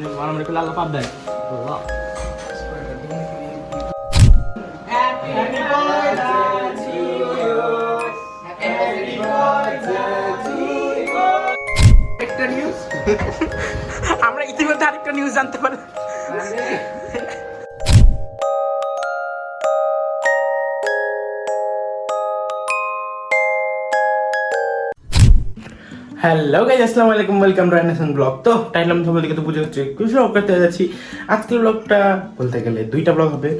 Malam mereka lalu pandai. Allah. Happy birthday to you. Happy birthday to you. একটা news আমরা ইতিমধ্যে আরেকটা news জানতে পারি। হ্যালো গাইস, আসসালামু আলাইকুম, ওয়েলকাম টু অ্যানাসন ব্লগ। তো টাইলাম সবাই দিকে তো বুঝে হচ্ছে কিছু ব্লগ করতে যাচ্ছি। আজকের ব্লগটা বলতে গেলে দুইটা ব্লগ হবে।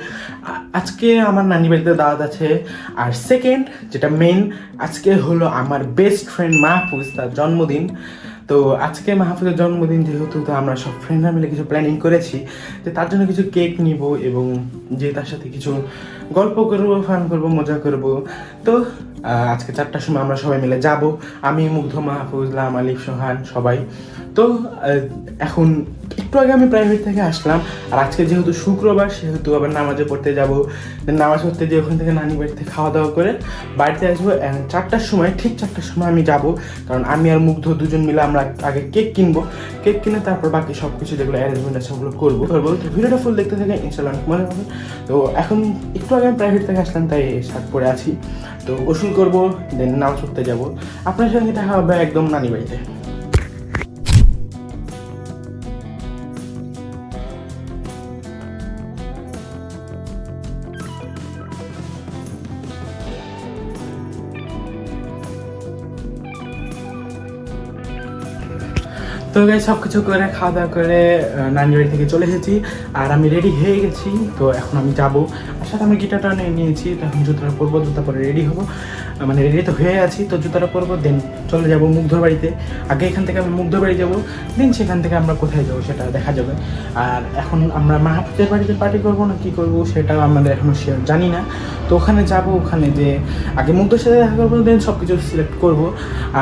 আজকে আমার নানি বাড়িতে দাওয়াত আছে, আর সেকেন্ড যেটা মেইন, আজকে হলো আমার বেস্ট ফ্রেন্ড মাহফুজ, তার জন্মদিন। তো আজকে মাহফুজের জন্মদিন যেহেতু, তো আমরা সব ফ্রেন্ডরা মিলে কিছু প্ল্যানিং করেছি যে তার জন্য কিছু কেক নিব এবং যে তার সাথে কিছু গল্প করবো, ফান করবো, মজা করব। তো আজকে 4টার সময় আমরা সবাই মিলে যাব, আমি, মুগ্ধ, মাহফুজ, লাম, আলিফ, সোহান, সবাই। তো এখন একটু আগে আমি প্রাইভেট থেকে আসলাম, আর আজকে যেহেতু শুক্রবার সেহেতু আবার নামাজে পড়তে যাব। নামাজ পড়তে যেয়ে ওখান থেকে নানি বাড়িতে খাওয়া দাওয়া করে বাড়িতে আসবো। 4টার সময়, ঠিক 4টার সময় আমি যাব, কারণ আমি আর মুগ্ধ দুজন মিলে আমরা আগে কেক কিনবো। কেক কিনে তারপর বাকি সব কিছু যেগুলো অ্যারেঞ্জমেন্ট আছে ওগুলো করবো। তো ভিডিওটা ফুল দেখতে থাকে, ইনশাল্লাহ অনেক মজা হবে। তো এখন একটু আগে আমি প্রাইভেট থেকে আসলাম, তাই শার্ট পরে আছি। তো গোসল করবো, দেন নামাজ পড়তে যাবো। আপনার সঙ্গে দেখা হবে একদম নানি বাড়িতে। তো গাইস, সব কিছু করে খাওয়া দাওয়া করে নানি বাড়ি থেকে চলে এসেছি, আর আমি রেডি হয়ে গেছি। তো এখন আমি যাবো, আর সাথে আমি গিটারটা নিয়েছি। তো এখন জুতাটা পরবো, জুতা পরে রেডি হবো, মানে রেডি তো হয়ে আছি। তো জুতাটা পরবো, দেন চলে যাবো মুগ্ধর বাড়িতে। আগে এখান থেকে আমি মুগ্ধর বাড়ি যাবো, দেন সেখান থেকে আমরা কোথায় যাবো সেটা দেখা যাবে। আর এখন আমরা মাহফুজের বাড়িতে পার্টি করবো না কী করবো সেটাও আমাদের এখনও শিওর জানি না। তো ওখানে যাবো, ওখানে যে আগে মুগ্ধর সাথে দেখা করবো, দেন সব কিছু সিলেক্ট করবো।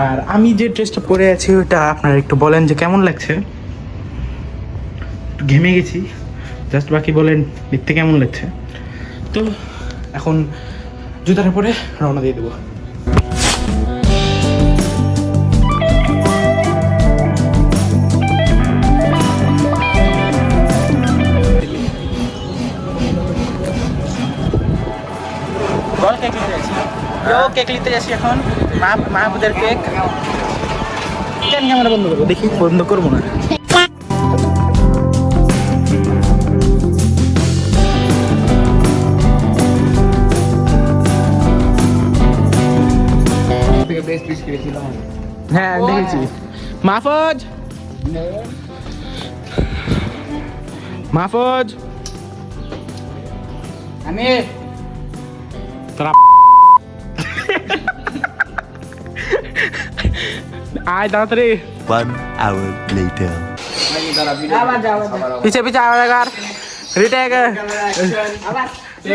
আর আমি যে ড্রেসটা পরে আছি ওটা আপনারা একটু বলেন যে কেমন লাগছে। একটু ঘেমে গেছি জাস্ট, বাকি বলেন দেখতে কেমন লাগছে। তো এখন জুতাটা পরে রওনা দিয়ে দেবো। কেক নিতে যাচ্ছি, কেক নিতে যাচ্ছি এখন, মাহফুজের কেক। কেন ক্যামেরা বন্ধ করবো? দেখি, বন্ধ করবো না। হ্যাঁ দেখেছি। মাহফুজ, মাহফুজ, আমি তোরা আয় তাড়াতাড়ি। 1 hour later. পিছে পিছে আওয়াজ আগার রিটেক।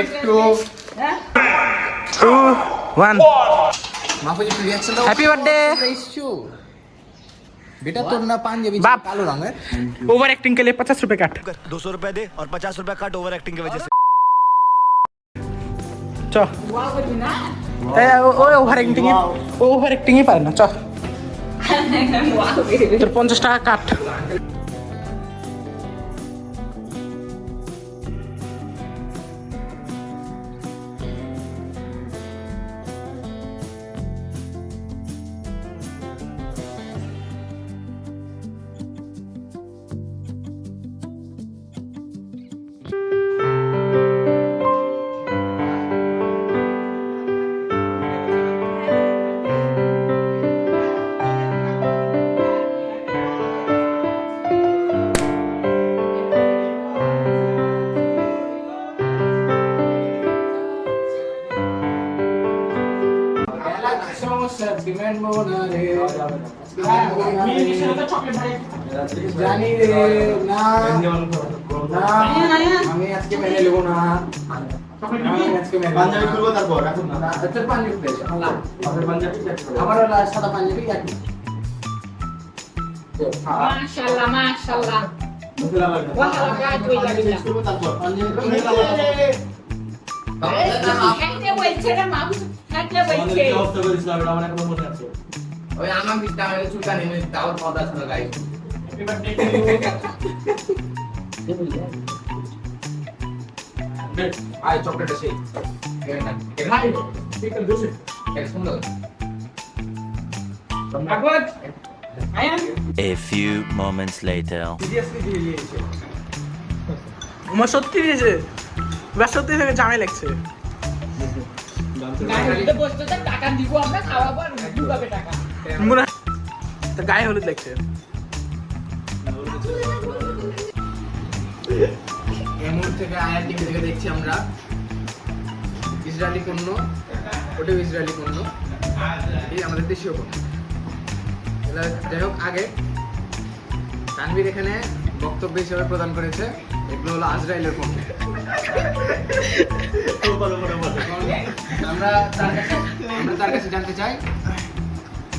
একটু 2 1 হ্যাপি বার্থডে। बेटा तो ना पांजाबी कालो रंग है। ओवर एक्टिंग के लिए 50 रुपए काट। 200 रुपए दे और 50 रुपए काट ओवर एक्टिंग की वजह से। চ ওভার অ্যাক্টিংই পারে না। চ তোর 50 টাকা কাট। ডিমান্ড মোনারে জানি রে না না আমি আজকে মেনে নেব না। পাঞ্জাবি খুলবো তারপর এখন না। আচ্ছা পাঞ্জাবি প্লেস আল্লাহ পাঞ্জাবি আমার সাদা পাঞ্জাবি এক মাশাআল্লাহ মাশাআল্লাহ তারপর পাঞ্জাবি খাইতে বলছে রে মা, খাইতে বলছে। অবস্থা করেছিলাম আমার এখন মনে আছে। ওই আমার বিস্তার চুলকানি তাও কথা শোনা গাইস। আয় চকলেটটা সেই ভাই ঠিক আছে দোষে এটা সুন্দর আগত আয়ান A few moments later. Seriously দিয়ে দিয়েছে আমার সত্যি দিয়েছে বা সত্যি থেকে জামাই লাগছে গায়ে হলুদে বসতে তো টাকা দিব আমরা খাওয়াবো আর ঢুকাবে টাকা মনে তো গায়ে হলুদ লাগছে এমন থেকে আয়ার টিভি থেকে দেখছি আমরা ইসরায়েলি পণ্য ওটাও ইসরায়েলি পণ্য এই আমাদের দেশীয় পণ্য এগুলা যাই হোক আগে তানভীর এখানে বক্তব্য হিসেবে প্রদান করেছে এগুলো হলো আজরাইলের পণ্য এখন আমরা তার কাছে জানতে চাই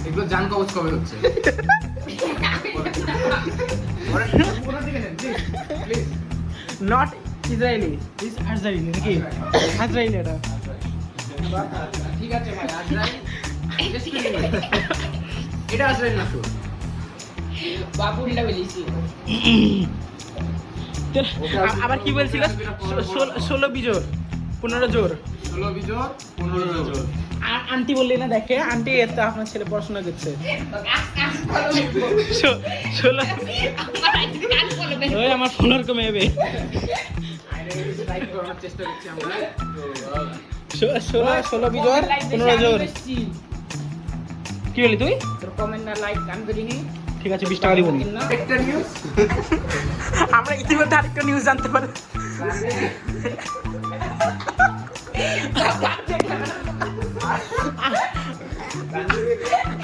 এগুলো জান কবজ কবে হচ্ছে ওনার দিকে নেন, please, please। Not Israeli is আজরাইলি নাকি আজরাইলি এটা ঠিক আছে ভাই আজরাইল just kidding ভাই। এটা আজরাইল না তো বাবুলটা বলেছি আবার কি বলছিল 16 বিজোর 15 জোর 16 বিজোর 15 জোর আন্টি বললি না দেখে আন্টি এত আপনার ছেলে পড়াশোনা করছে কাজ ভালো লাগবে 16 কাজ ভালো লাগবে ওই আমার ফোনের কমে যাবে লাইক করার চেষ্টা করছি আমরা 16 বিজোর 15 জোর কি বলি তুই তোর কমেন্ট না লাইক গান করিনি ঠিক আছে 20 টাকা দিব একটা নিউজ আমরা ইতিমধ্যে আরেকটা নিউজ জানতে পারি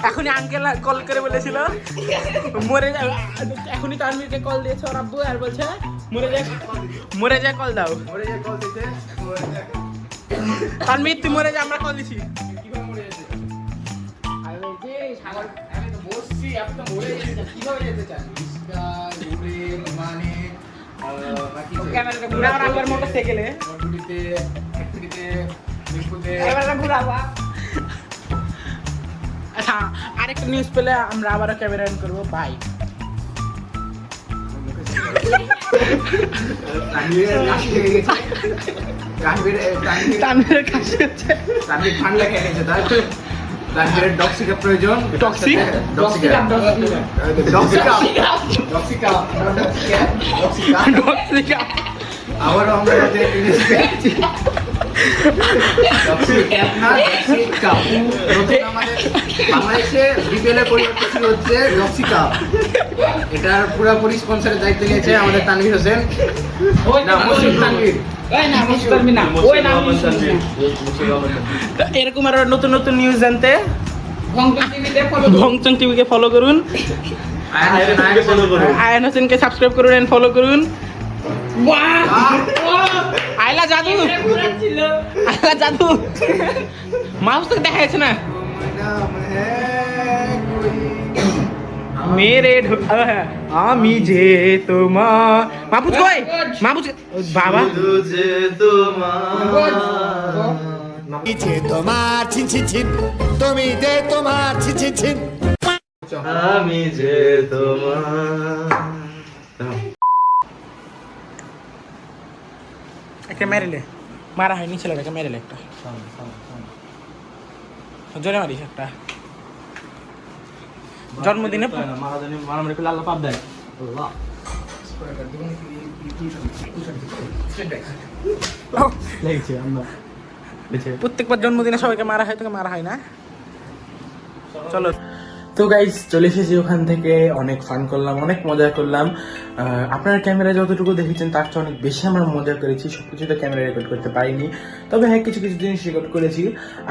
এখনই আঙ্কেল কল করে বলেছিল মরে এখনই তানভীরকে কল দিয়েছে ওর আব্বু আর বলছে মরে যা কল দাও ওরে যে কল দিতে তানভীর তুই মরে যা আমরা কল দিছি কিভাবে মরে যেতে আর ওই যে সাগর আমি তো বসছি আপনি তো মরে যেতে কিভাবে যেতে চান ইস্কা ঘুরে মানে বাকি ক্যামেরাটা না আর আবার মোটরসাইকেলে গুড়িতে ফ্যাক্টরিতে বিস্কুটে ক্যামেরাটা ঘুরাবা আচ্ছা আরেকটা নিউজ পেলে আমরা আবারও ক্যামেরা অন করবো বাই তানভীরের কাশি লেগে গেছে তানভীরের কাছে হচ্ছে তানভীর ঠান্ডা খেয়ে গেছে তার তানভীরের ডক্সিকা প্রয়োজন টক্সিক ডক্সিকা আবারও আমরা ওদের জিনিস পেয়েছি ডক্সিক অ্যাপ না ডক্সিক কাপ নতুন আমাদের বাংলাদেশে বিপিএলের পরিবর্তন হচ্ছে ডক্সিক কাপ এটার পুরোপুরি স্পন্সরের দায়িত্ব নিয়েছে আমাদের তানভীর হোসেন না মুসলিম তানভীর ওই না মুস্তারমি না ওই না এরকম আরো নতুন নতুন নিউজ জানতে ভংকন টিভিতে ফলো ভংচং টিভিকে ফলো করুন আয়ন হোসেনকে সাবস্ক্রাইব করুন এন্ড ফলো করুন বাহ আয়লা জাদু ঘুরাচ্ছিল আয়লা জাদু মাউস তো দেখা যাচ্ছে না মেরে আমি যে তোমার মাপুজ কই মাপুজ বাবা যে তোমার ছিন ছিন ছিন তুমি যে তোমার ছিন ছিন ছিন আমি যে তোমার একটা মেরেলে মারা হয়নি ছেলেটাকে মেরেলে একটা জোরে মারিস একটা জন্মদিনে মারামারি করলে আল্লাহ পাপ দেয় লেগেছে আমরা প্রত্যেকবার জন্মদিনে সবাইকে মারা হয় তোকে মারা হয় না চলো তো গাইস চলে এসেছি ওখান থেকে অনেক ফান করলাম অনেক মজা করলাম আপনারা ক্যামেরা যতটুকু দেখেছেন তার চেয়ে অনেক বেশি আমরা মজা করেছি সবকিছু তো ক্যামেরা রেকর্ড করতে পারিনি তবে হ্যাঁ কিছু কিছু জিনিস রেকর্ড করেছি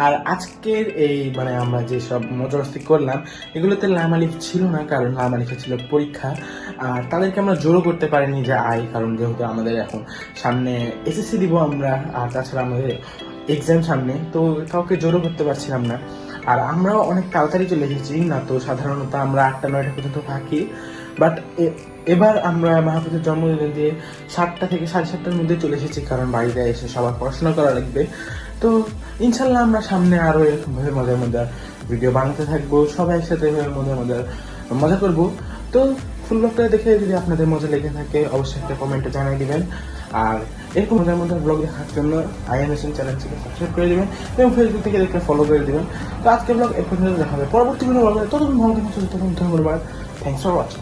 আর আজকের এই মানে আমরা যে সব মজামস্তি করলাম এগুলোতে লাম আলিফ ছিল না কারণ লাম আলিফের ছিল পরীক্ষা আর তাদেরকে আমরা জোরও করতে পারিনি যে আয় কারণ যেহেতু আমাদের এখন সামনে এসএসসি দিব আমরা আর তাছাড়া আমাদের এক্সাম সামনে তো কাউকে জোরও করতে পারছিলাম না আর আমরাও অনেক তাড়াতাড়ি চলে এসেছি না তো সাধারণত আমরা 8টা 9টা পর্যন্ত থাকি বাট এবার আমরা মাহফুজের জন্মদিনে দিয়ে 7টা থেকে 7:30টার মধ্যে চলে এসেছি কারণ বাড়িতে এসে সবার পড়াশোনা করা লাগবে তো ইনশাল্লাহ আমরা সামনে আরও এরকমভাবে মজার মজার ভিডিও বানাতে থাকবো সবাই একসাথে এভাবে মজার মজা করবো তো ফুল ব্লগটা দেখে যদি আপনাদের মজা লেগে থাকে অবশ্যই একটা কমেন্টে জানিয়ে দিবেন। আর এরকম মজার মজার ব্লগ দেখার জন্য IMSN চ্যানেলটিকে সাবস্ক্রাইব করে দিবেন এবং ফেসবুক থেকে দেখলে ফলো করে দিবেন। তো আজকের ব্লগ এর পর্যন্ত দেখা হবে পরবর্তী কোনো ব্লগে। ততক্ষণ ভালো থাকুন, সুস্থ থাকুন, ধন্যবাদ। Thanks for watching.